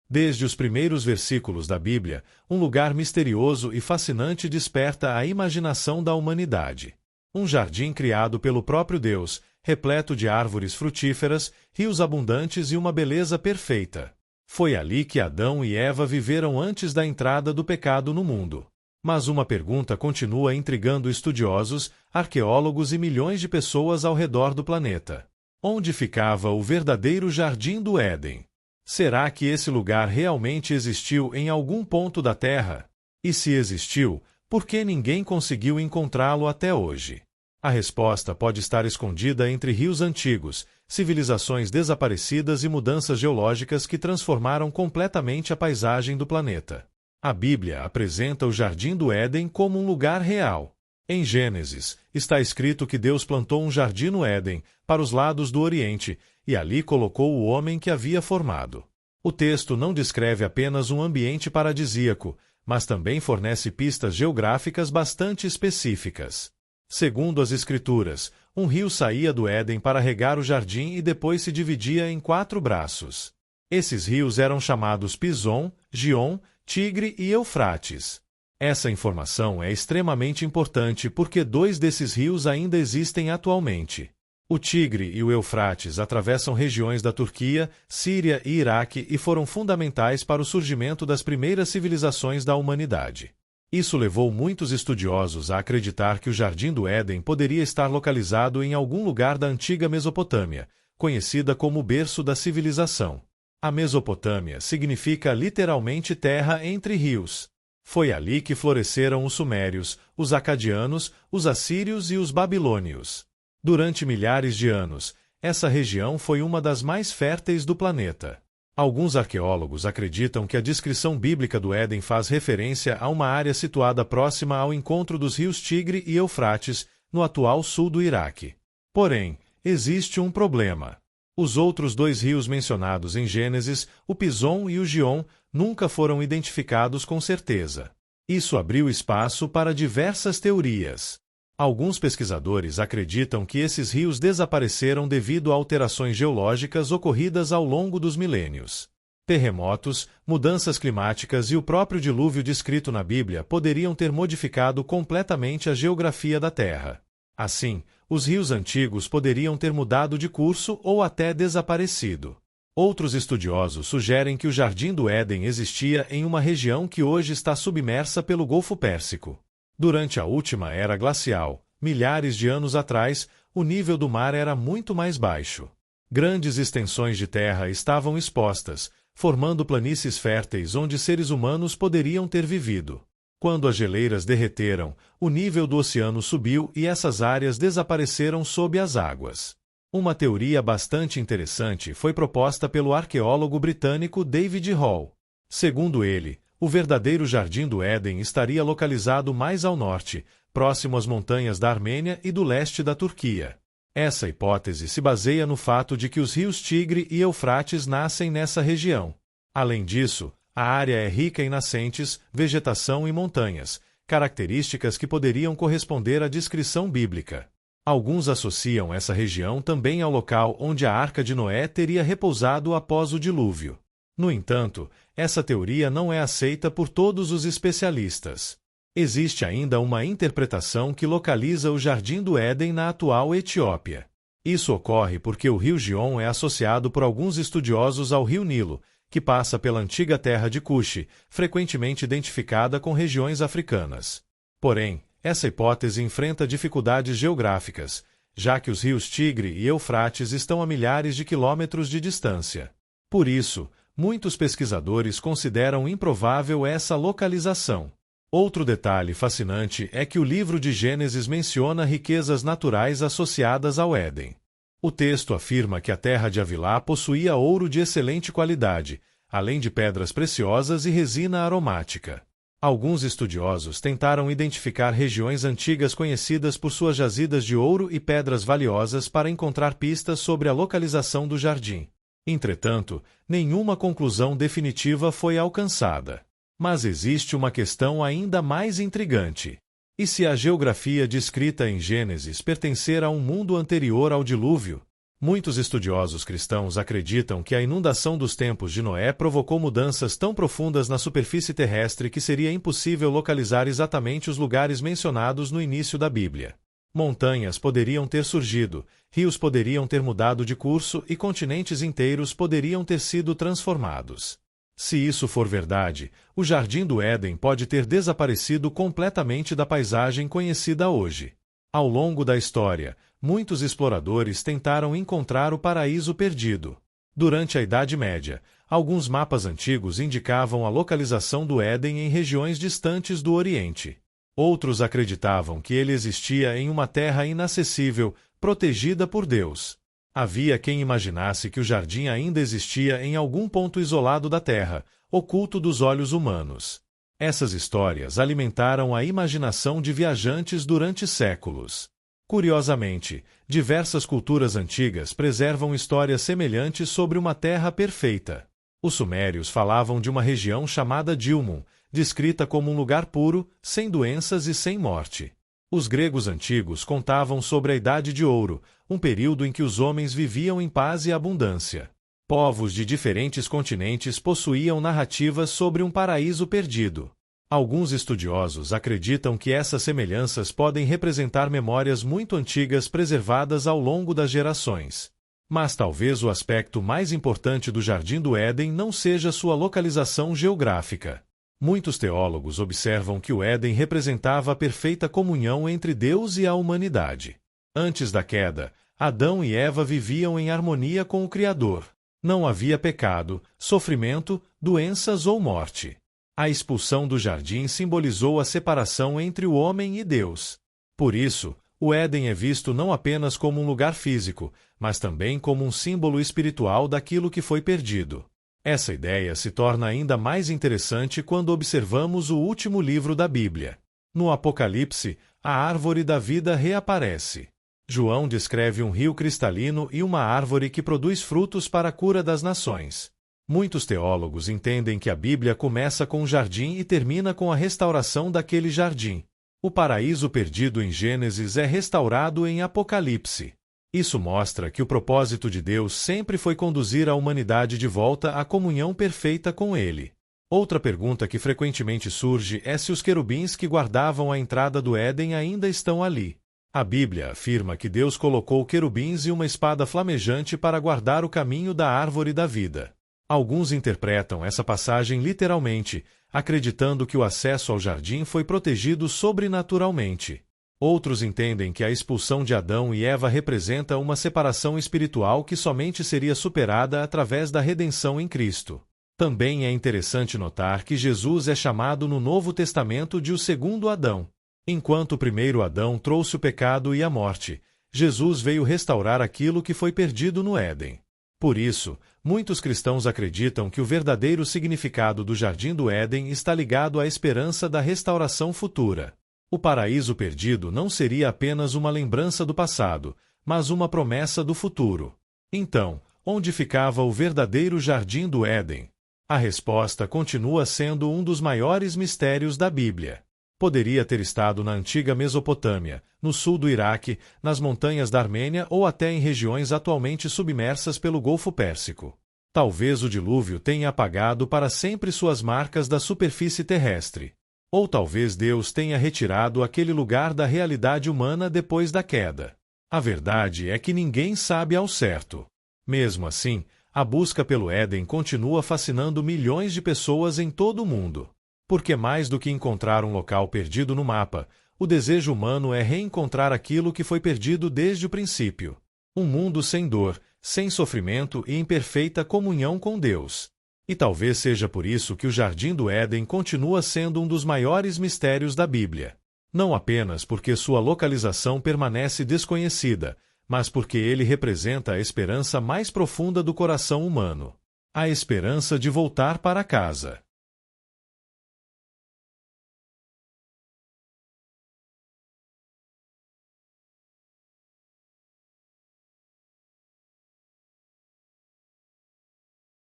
Desde os primeiros versículos da Bíblia, um lugar misterioso e fascinante desperta a imaginação da humanidade. Um jardim criado pelo próprio Deus, repleto de árvores frutíferas, rios abundantes e uma beleza perfeita. Foi ali que Adão e Eva viveram antes da entrada do pecado no mundo. Mas uma pergunta continua intrigando estudiosos, arqueólogos e milhões de pessoas ao redor do planeta. Onde ficava o verdadeiro Jardim do Éden? Será que esse lugar realmente existiu em algum ponto da Terra? E se existiu, por que ninguém conseguiu encontrá-lo até hoje? A resposta pode estar escondida entre rios antigos, civilizações desaparecidas e mudanças geológicas que transformaram completamente a paisagem do planeta. A Bíblia apresenta o Jardim do Éden como um lugar real. Em Gênesis, está escrito que Deus plantou um jardim no Éden, para os lados do Oriente, e ali colocou o homem que havia formado. O texto não descreve apenas um ambiente paradisíaco, mas também fornece pistas geográficas bastante específicas. Segundo as Escrituras, um rio saía do Éden para regar o jardim e depois se dividia em 4 braços. Esses rios eram chamados Pison, Gion, Tigre e Eufrates. Essa informação é extremamente importante porque 2 desses rios ainda existem atualmente. O Tigre e o Eufrates atravessam regiões da Turquia, Síria e Iraque e foram fundamentais para o surgimento das primeiras civilizações da humanidade. Isso levou muitos estudiosos a acreditar que o Jardim do Éden poderia estar localizado em algum lugar da antiga Mesopotâmia, conhecida como o berço da civilização. A Mesopotâmia significa literalmente terra entre rios. Foi ali que floresceram os sumérios, os acadianos, os assírios e os babilônios. Durante milhares de anos, essa região foi uma das mais férteis do planeta. Alguns arqueólogos acreditam que a descrição bíblica do Éden faz referência a uma área situada próxima ao encontro dos rios Tigre e Eufrates, no atual sul do Iraque. Porém, existe um problema. Os outros 2 rios mencionados em Gênesis, o Pison e o Gion, nunca foram identificados com certeza. Isso abriu espaço para diversas teorias. Alguns pesquisadores acreditam que esses rios desapareceram devido a alterações geológicas ocorridas ao longo dos milênios. Terremotos, mudanças climáticas e o próprio dilúvio descrito na Bíblia poderiam ter modificado completamente a geografia da Terra. Assim, os rios antigos poderiam ter mudado de curso ou até desaparecido. Outros estudiosos sugerem que o Jardim do Éden existia em uma região que hoje está submersa pelo Golfo Pérsico. Durante a última era glacial, milhares de anos atrás, o nível do mar era muito mais baixo. Grandes extensões de terra estavam expostas, formando planícies férteis onde seres humanos poderiam ter vivido. Quando as geleiras derreteram, o nível do oceano subiu e essas áreas desapareceram sob as águas. Uma teoria bastante interessante foi proposta pelo arqueólogo britânico David Hall. Segundo ele, o verdadeiro Jardim do Éden estaria localizado mais ao norte, próximo às montanhas da Armênia e do leste da Turquia. Essa hipótese se baseia no fato de que os rios Tigre e Eufrates nascem nessa região. Além disso, a área é rica em nascentes, vegetação e montanhas, características que poderiam corresponder à descrição bíblica. Alguns associam essa região também ao local onde a Arca de Noé teria repousado após o dilúvio. No entanto, essa teoria não é aceita por todos os especialistas. Existe ainda uma interpretação que localiza o Jardim do Éden na atual Etiópia. Isso ocorre porque o rio Gion é associado por alguns estudiosos ao rio Nilo, que passa pela antiga terra de Cuxi, frequentemente identificada com regiões africanas. Porém, essa hipótese enfrenta dificuldades geográficas, já que os rios Tigre e Eufrates estão a milhares de quilômetros de distância. Por isso, muitos pesquisadores consideram improvável essa localização. Outro detalhe fascinante é que o livro de Gênesis menciona riquezas naturais associadas ao Éden. O texto afirma que a terra de Havilá possuía ouro de excelente qualidade, além de pedras preciosas e resina aromática. Alguns estudiosos tentaram identificar regiões antigas conhecidas por suas jazidas de ouro e pedras valiosas para encontrar pistas sobre a localização do jardim. Entretanto, nenhuma conclusão definitiva foi alcançada. Mas existe uma questão ainda mais intrigante. E se a geografia descrita em Gênesis pertencer a um mundo anterior ao dilúvio? Muitos estudiosos cristãos acreditam que a inundação dos tempos de Noé provocou mudanças tão profundas na superfície terrestre que seria impossível localizar exatamente os lugares mencionados no início da Bíblia. Montanhas poderiam ter surgido, rios poderiam ter mudado de curso e continentes inteiros poderiam ter sido transformados. Se isso for verdade, o Jardim do Éden pode ter desaparecido completamente da paisagem conhecida hoje. Ao longo da história, muitos exploradores tentaram encontrar o paraíso perdido. Durante a Idade Média, alguns mapas antigos indicavam a localização do Éden em regiões distantes do Oriente. Outros acreditavam que ele existia em uma terra inacessível, protegida por Deus. Havia quem imaginasse que o jardim ainda existia em algum ponto isolado da terra, oculto dos olhos humanos. Essas histórias alimentaram a imaginação de viajantes durante séculos. Curiosamente, diversas culturas antigas preservam histórias semelhantes sobre uma terra perfeita. Os sumérios falavam de uma região chamada Dilmun, descrita como um lugar puro, sem doenças e sem morte. Os gregos antigos contavam sobre a Idade de Ouro, um período em que os homens viviam em paz e abundância. Povos de diferentes continentes possuíam narrativas sobre um paraíso perdido. Alguns estudiosos acreditam que essas semelhanças podem representar memórias muito antigas preservadas ao longo das gerações. Mas talvez o aspecto mais importante do Jardim do Éden não seja sua localização geográfica. Muitos teólogos observam que o Éden representava a perfeita comunhão entre Deus e a humanidade. Antes da queda, Adão e Eva viviam em harmonia com o Criador. Não havia pecado, sofrimento, doenças ou morte. A expulsão do jardim simbolizou a separação entre o homem e Deus. Por isso, o Éden é visto não apenas como um lugar físico, mas também como um símbolo espiritual daquilo que foi perdido. Essa ideia se torna ainda mais interessante quando observamos o último livro da Bíblia. No Apocalipse, a árvore da vida reaparece. João descreve um rio cristalino e uma árvore que produz frutos para a cura das nações. Muitos teólogos entendem que a Bíblia começa com um jardim e termina com a restauração daquele jardim. O paraíso perdido em Gênesis é restaurado em Apocalipse. Isso mostra que o propósito de Deus sempre foi conduzir a humanidade de volta à comunhão perfeita com Ele. Outra pergunta que frequentemente surge é se os querubins que guardavam a entrada do Éden ainda estão ali. A Bíblia afirma que Deus colocou querubins e uma espada flamejante para guardar o caminho da árvore da vida. Alguns interpretam essa passagem literalmente, acreditando que o acesso ao jardim foi protegido sobrenaturalmente. Outros entendem que a expulsão de Adão e Eva representa uma separação espiritual que somente seria superada através da redenção em Cristo. Também é interessante notar que Jesus é chamado no Novo Testamento de o segundo Adão. Enquanto o primeiro Adão trouxe o pecado e a morte, Jesus veio restaurar aquilo que foi perdido no Éden. Por isso, muitos cristãos acreditam que o verdadeiro significado do Jardim do Éden está ligado à esperança da restauração futura. O paraíso perdido não seria apenas uma lembrança do passado, mas uma promessa do futuro. Então, onde ficava o verdadeiro Jardim do Éden? A resposta continua sendo um dos maiores mistérios da Bíblia. Poderia ter estado na antiga Mesopotâmia, no sul do Iraque, nas montanhas da Armênia ou até em regiões atualmente submersas pelo Golfo Pérsico. Talvez o dilúvio tenha apagado para sempre suas marcas da superfície terrestre. Ou talvez Deus tenha retirado aquele lugar da realidade humana depois da queda. A verdade é que ninguém sabe ao certo. Mesmo assim, a busca pelo Éden continua fascinando milhões de pessoas em todo o mundo. Porque mais do que encontrar um local perdido no mapa, o desejo humano é reencontrar aquilo que foi perdido desde o princípio. Um mundo sem dor, sem sofrimento e em perfeita comunhão com Deus. E talvez seja por isso que o Jardim do Éden continua sendo um dos maiores mistérios da Bíblia. Não apenas porque sua localização permanece desconhecida, mas porque ele representa a esperança mais profunda do coração humano. A esperança de voltar para casa.